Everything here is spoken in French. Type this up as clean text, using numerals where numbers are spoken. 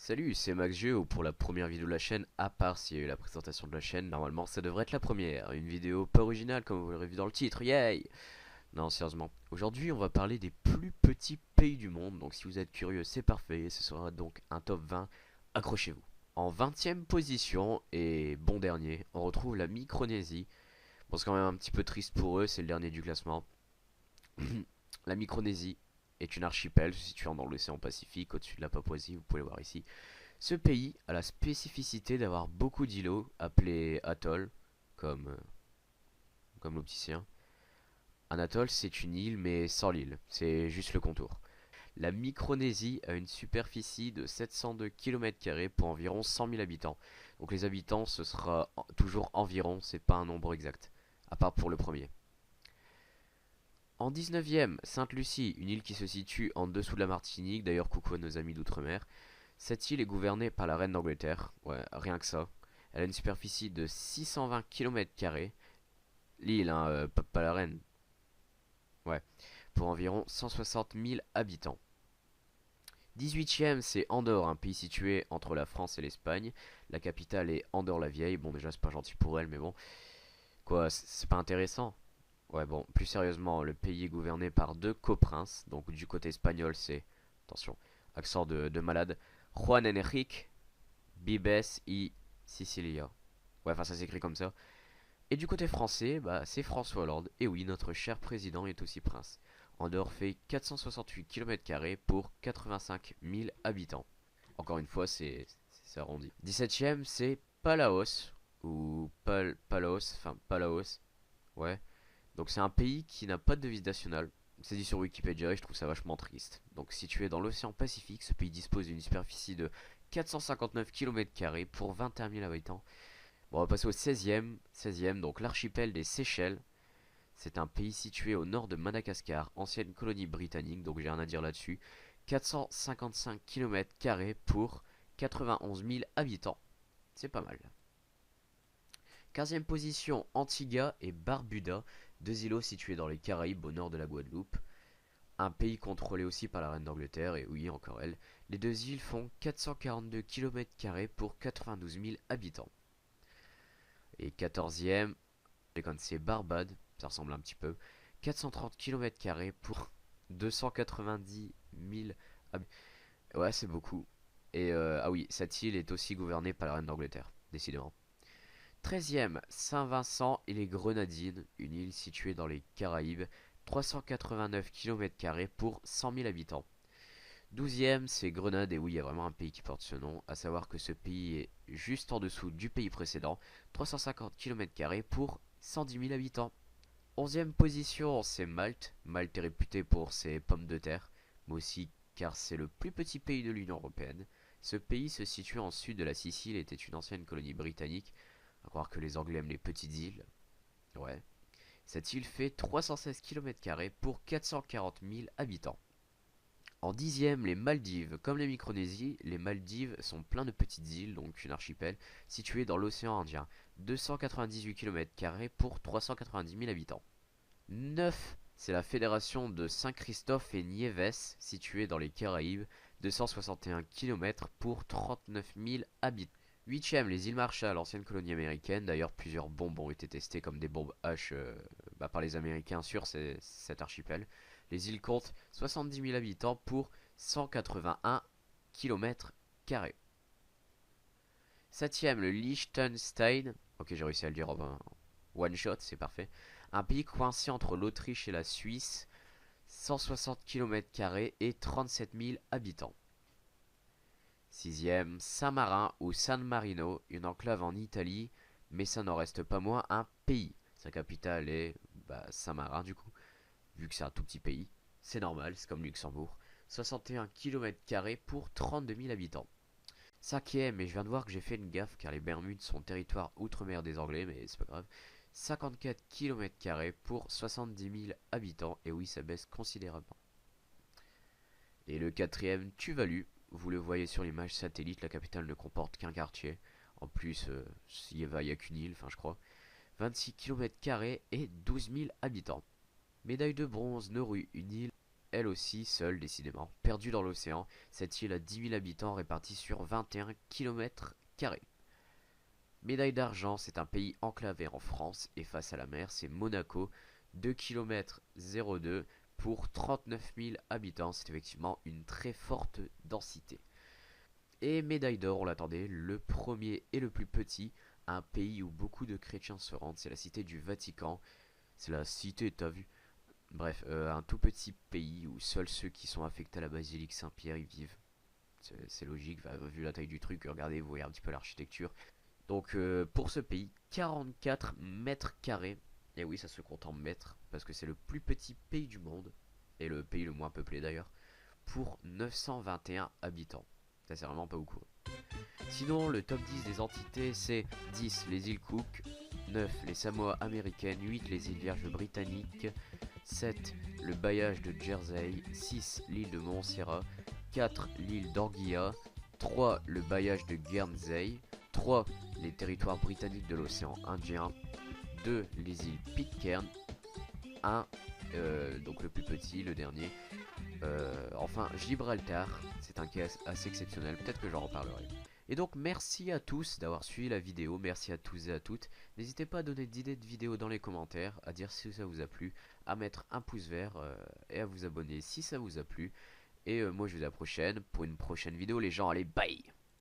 Salut, c'est Max Geo pour la première vidéo de la chaîne, à part s'il y a eu la présentation de la chaîne, normalement ça devrait être la première. Une vidéo pas originale comme vous l'aurez vu dans le titre, yay! Non, sérieusement. Aujourd'hui on va parler des plus petits pays du monde, donc si vous êtes curieux c'est parfait, ce sera donc un top 20, accrochez-vous. En 20ème position, et bon dernier, on retrouve la Micronésie. Bon, c'est quand même un petit peu triste pour eux, c'est le dernier du classement. La Micronésie est une archipel se situant dans l'océan Pacifique au-dessus de la Papouasie, vous pouvez le voir ici. Ce pays a la spécificité d'avoir beaucoup d'îlots appelés atolls, comme, comme l'opticien. Un atoll, c'est une île, mais sans l'île, c'est juste le contour. La Micronésie a une superficie de 702 km² pour environ 100 000 habitants. Donc les habitants, ce sera toujours environ, c'est pas un nombre exact, à part pour le premier. En 19ème, Sainte-Lucie, une île qui se situe en dessous de la Martinique, d'ailleurs coucou à nos amis d'outre-mer. Cette île est gouvernée par la reine d'Angleterre, ouais, rien que ça. Elle a une superficie de 620 km². L'île, hein, pas la reine, ouais, pour environ 160 000 habitants. 18ème, c'est Andorre, un pays situé entre la France et l'Espagne. La capitale est Andorre-la-Vieille. Bon, déjà, c'est pas gentil pour elle, mais bon. Quoi, c'est pas intéressant? Ouais, bon, plus sérieusement, le pays est gouverné par deux coprinces. Donc, du côté espagnol, c'est, attention, accent de malade, Juan Enrique Bibes y Sicilia. Ouais, enfin, ça s'écrit comme ça. Et du côté français, bah, c'est François Hollande. Et oui, notre cher président est aussi prince. Andorre fait 468 km² pour 85 000 habitants. Encore une fois, c'est arrondi. 17ème, c'est Palaos. Ou Palaos, enfin Palaos. Ouais. Donc c'est un pays qui n'a pas de devise nationale. C'est dit sur Wikipédia et je trouve ça vachement triste. Donc situé dans l'océan Pacifique, ce pays dispose d'une superficie de 459 km² pour 21 000 habitants. Bon, on va passer au 16ème, donc l'archipel des Seychelles. C'est un pays situé au nord de Madagascar, ancienne colonie britannique, donc j'ai rien à dire là-dessus. 455 km² pour 91 000 habitants. C'est pas mal. 15ème position, Antigua et Barbuda, deux îlots situés dans les Caraïbes au nord de la Guadeloupe. Un pays contrôlé aussi par la reine d'Angleterre, et oui, encore elle. Les deux îles font 442 km² pour 92 000 habitants. Et 14ème, c'est Barbade, ça ressemble un petit peu. 430 km² pour 290 000 habitants. Ouais, c'est beaucoup. Et ah oui, cette île est aussi gouvernée par la reine d'Angleterre, décidément. 13ème, Saint-Vincent et les Grenadines, une île située dans les Caraïbes, 389 km² pour 100 000 habitants. 12ème, c'est Grenade, et oui, il y a vraiment un pays qui porte ce nom, à savoir que ce pays est juste en dessous du pays précédent, 350 km² pour 110 000 habitants. 11ème position, c'est Malte. Malte est réputé pour ses pommes de terre, mais aussi car c'est le plus petit pays de l'Union Européenne. Ce pays se situe en sud de la Sicile et était une ancienne colonie britannique. À croire que les Anglais aiment les petites îles. Ouais. Cette île fait 316 km² pour 440 000 habitants. En 10ème, les Maldives. Comme les Micronésies, les Maldives sont plein de petites îles, donc une archipel, située dans l'océan Indien. 298 km² pour 390 000 habitants. 9, c'est la fédération de Saint-Christophe et Niévès, située dans les Caraïbes. 261 km pour 39 000 habitants. 8ème, les îles Marshall, ancienne colonie américaine. D'ailleurs, plusieurs bombes ont été testées comme des bombes H par les Américains sur cet archipel. Les îles comptent 70 000 habitants pour 181 km². 7ème, le Liechtenstein. Ok, j'ai réussi à le dire en one shot, c'est parfait. Un pays coincé entre l'Autriche et la Suisse. 160 km² et 37 000 habitants. 6ème, Saint-Marin ou San Marino, une enclave en Italie, mais ça n'en reste pas moins un pays. Sa capitale est Saint-Marin du coup, vu que c'est un tout petit pays. C'est normal, c'est comme Luxembourg. 61 km² pour 32 000 habitants. 5ème, et je viens de voir que j'ai fait une gaffe car les Bermudes sont territoire outre-mer des Anglais, mais c'est pas grave. 54 km² pour 70 000 habitants, et oui, ça baisse considérablement. Et le 4ème, Tuvalu. Vous le voyez sur l'image satellite, la capitale ne comporte qu'un quartier. En plus, il n'y a qu'une île, enfin je crois. 26 km² et 12 000 habitants. Médaille de bronze, Nauru, une île elle aussi seule décidément, perdue dans l'océan. Cette île a 10 000 habitants répartis sur 21 km². Médaille d'argent, c'est un pays enclavé en France et face à la mer, c'est Monaco, 2 km 02 pour 39 000 habitants. C'est effectivement une très forte densité. Et médaille d'or, on l'attendait, le premier et le plus petit, un pays où beaucoup de chrétiens se rendent, c'est la cité du Vatican. C'est la cité, t'as vu? Bref, un tout petit pays où seuls ceux qui sont affectés à la basilique Saint-Pierre y vivent. C'est logique, vu la taille du truc, regardez, vous voyez un petit peu l'architecture. Donc pour ce pays, 44 mètres carrés. Et oui, ça se compte en mètres, parce que c'est le plus petit pays du monde, et le pays le moins peuplé d'ailleurs, pour 921 habitants. Ça c'est vraiment pas beaucoup. Sinon, le top 10 des entités, c'est 10 les îles Cook, 9 les Samoa américaines, 8 les îles Vierges britanniques, 7 le bailliage de Jersey, 6 l'île de Montserrat, 4 l'île d'Orguilla, 3 le bailliage de Guernsey, 3 les territoires britanniques de l'océan Indien, 2 les îles Pitcairn, 1 donc le plus petit, le dernier, enfin Gibraltar, c'est un cas assez exceptionnel, peut-être que j'en reparlerai. Et donc merci à tous d'avoir suivi la vidéo, merci à tous et à toutes. N'hésitez pas à donner d'idées de vidéos dans les commentaires, à dire si ça vous a plu, à mettre un pouce vert et à vous abonner si ça vous a plu. Et moi je vous dis à la prochaine pour une prochaine vidéo les gens, allez bye.